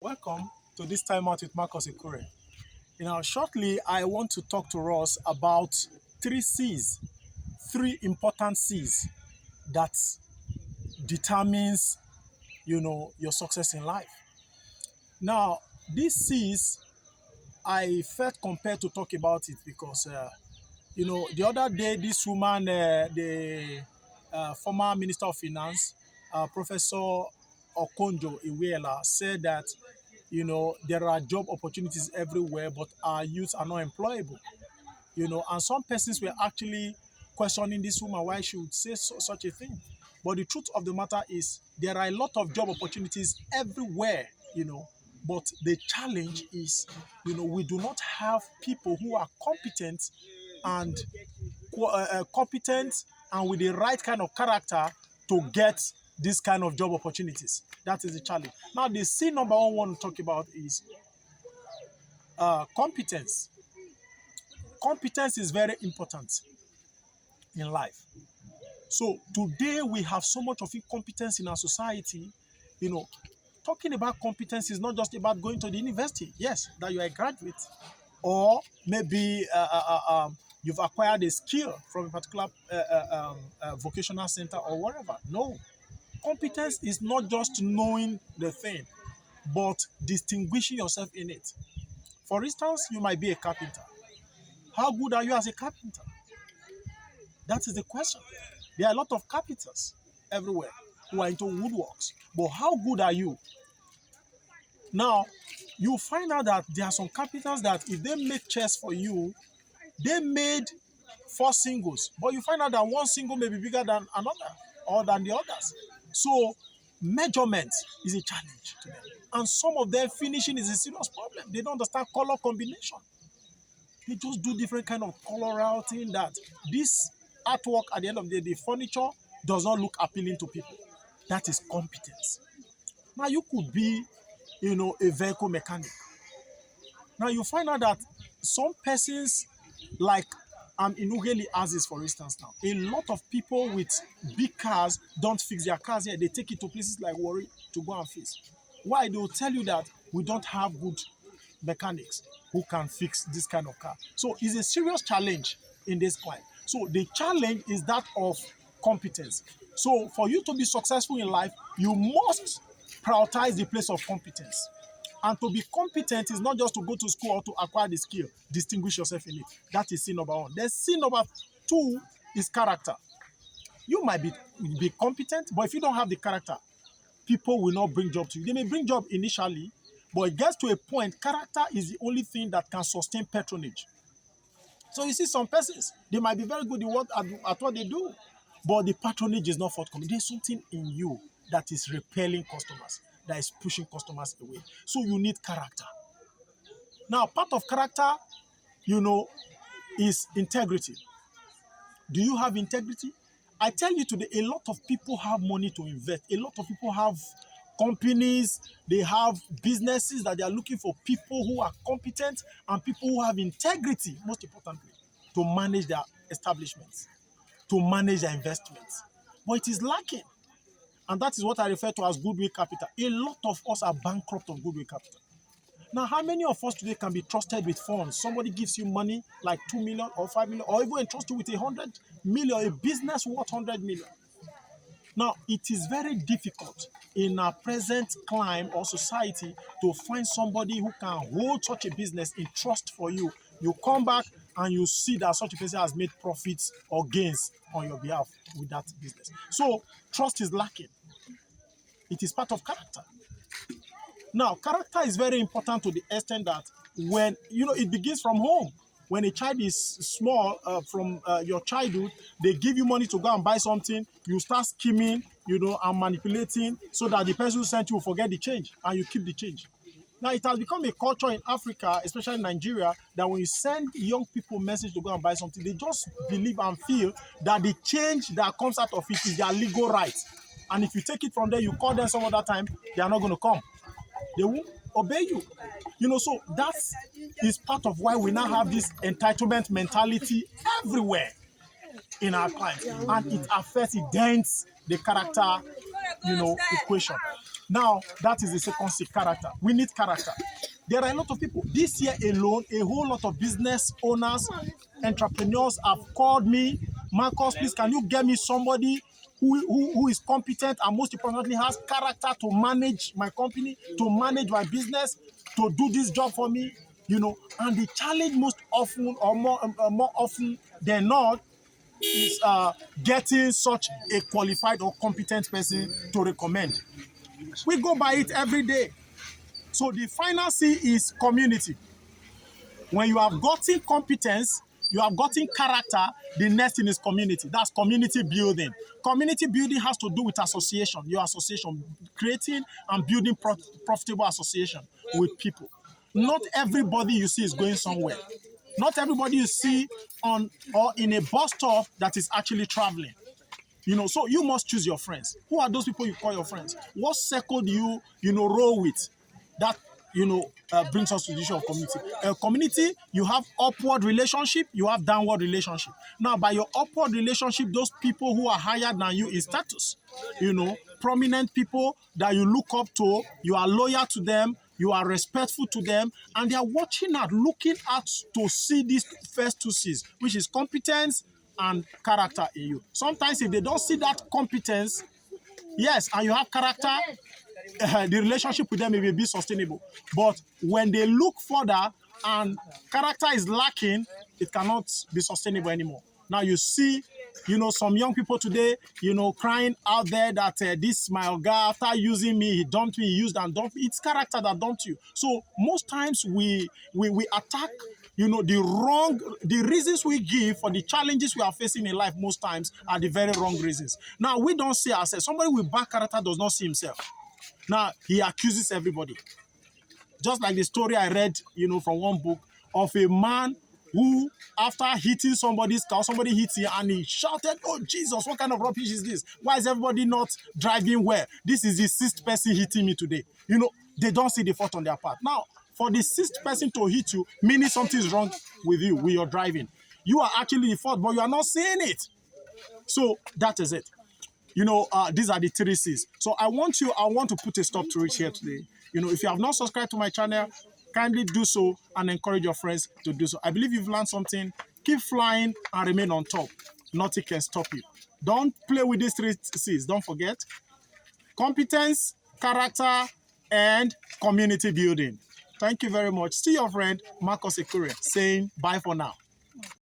Welcome to this time out with Marcus Ekure. Shortly, I want to talk to us about three C's, three important C's that determines, your success in life. Now, these C's, I felt compelled to talk about it because, the other day, this woman, the former Minister of Finance, Professor Okonjo Iweala, said that there are job opportunities everywhere, but our youths are not employable. And some persons were actually questioning this woman why she would say such a thing. But the truth of the matter is there are a lot of job opportunities everywhere, but the challenge is, we do not have people who are and competent and with the right kind of character to get this kind of job opportunities. That is the challenge. Now, the C number one I want to talk about is competence. Competence is very important in life. So today we have so much of incompetence in our society. Talking about competence is not just about going to the university. Yes, that you are a graduate, or maybe you've acquired a skill from a particular vocational center or whatever. No, competence is not just knowing the thing, but distinguishing yourself in it. For instance, you might be a carpenter. How good are you as a carpenter? That is the question. There are a lot of carpenters everywhere who are into woodworks, but how good are you? Now, you find out that there are some carpenters that if they make chairs for you, they made 4 singles, but you find out that one single may be bigger than another or than the others. So measurement is a challenge to them. And some of them finishing is a serious problem. They don't understand color combination. They just do different kind of color routing that this artwork at the end of the day, the furniture does not look appealing to people. That is competence. Now you could be, a vehicle mechanic. Now you find out that some persons like Inugeli Aziz, for instance, now a lot of people with big cars don't fix their cars here. They take it to places like Warri to go and fix. Why? They will tell you that we don't have good mechanics who can fix this kind of car. So it's a serious challenge in this climate. So the challenge is that of competence. So for you to be successful in life, you must prioritize the place of competence. And to be competent is not just to go to school or to acquire the skill, distinguish yourself in it. That is C number one. Then C number two is character. You might be competent, but if you don't have the character, people will not bring job to you. They may bring job initially, but it gets to a point, character is the only thing that can sustain patronage. So you see some persons, they might be very good at what they do, but the patronage is not forthcoming. There's something in you that is repelling customers, that is pushing customers away. So you need character. Now, part of character, is integrity. Do you have integrity? I tell you today, a lot of people have money to invest. A lot of people have companies, they have businesses that they are looking for people who are competent and people who have integrity, most importantly, to manage their establishments, to manage their investments. But it is lacking. And that is what I refer to as goodwill capital. A lot of us are bankrupt of goodwill capital. Now, how many of us today can be trusted with funds? Somebody gives you money like 2 million or 5 million, or even entrust you with 100 million, a business worth 100 million. Now, it is very difficult in our present climate or society to find somebody who can hold such a business in trust for you. You come back and you see that such a person has made profits or gains on your behalf with that business. So, trust is lacking. It is part of character. Now, character is very important to the extent that when, it begins from home. When a child is small, from your childhood, they give you money to go and buy something, you start scheming, and manipulating so that the person who sent you will forget the change and you keep the change. Now, it has become a culture in Africa, especially in Nigeria, that when you send young people a message to go and buy something, they just believe and feel that the change that comes out of it is their legal right. And if you take it from there, you call them some other time, they are not going to come. They won't obey you. So that is part of why we now have this entitlement mentality everywhere in our clients. And it affects, it dents the character, equation. Now, that is the second C, character. We need character. There are a lot of people. This year alone, a whole lot of business owners, entrepreneurs have called me. Marcus, please, can you get me somebody who is competent and most importantly has character to manage my company, to manage my business, to do this job for me? And the challenge most often or more often than not is getting such a qualified or competent person to recommend. We go by it every day. So the final C is community. When you have gotten competence, you have gotten character, the next thing is community. That's community building. Community building has to do with association, your association, creating and building profitable association with people. Not everybody you see is going somewhere. Not everybody you see on or in a bus stop that is actually traveling. So you must choose your friends. Who are those people you call your friends? What circle do you roll with? That brings us to the issue of community. Community, you have upward relationship, you have downward relationship. Now, by your upward relationship, those people who are higher than you in status, prominent people that you look up to, you are loyal to them, you are respectful to them, and they are watching out, looking out to see these first two C's, which is competence and character in you. Sometimes if they don't see that competence, yes, and you have character, the relationship with them may be sustainable. But when they look further and character is lacking, it cannot be sustainable anymore. Now you see, some young people today, crying out there that this my oga, after using me, he dumped me, he used and dumped me. It's character that dumped you. So most times we attack the reasons we give for the challenges we are facing in life most times are the very wrong reasons. Now, we don't see ourselves. Somebody with bad character does not see himself. Now, he accuses everybody. Just like the story I read, from one book of a man who, after hitting somebody's car, somebody hit him and he shouted, "Oh, Jesus, what kind of rubbish is this? Why is everybody not driving well? This is the sixth person hitting me today." They don't see the fault on their part. Now, for the sixth person to hit you, meaning something is wrong with you, with your driving. You are actually the fault, but you are not seeing it. So that is it. These are the three C's. So I want to put a stop to it here today. If you have not subscribed to my channel, kindly do so and encourage your friends to do so. I believe you've learned something. Keep flying and remain on top. Nothing can stop you. Don't play with these three C's. Don't forget. Competence, character, and community building. Thank you very much. See your friend, Marcus Ekure, saying bye for now.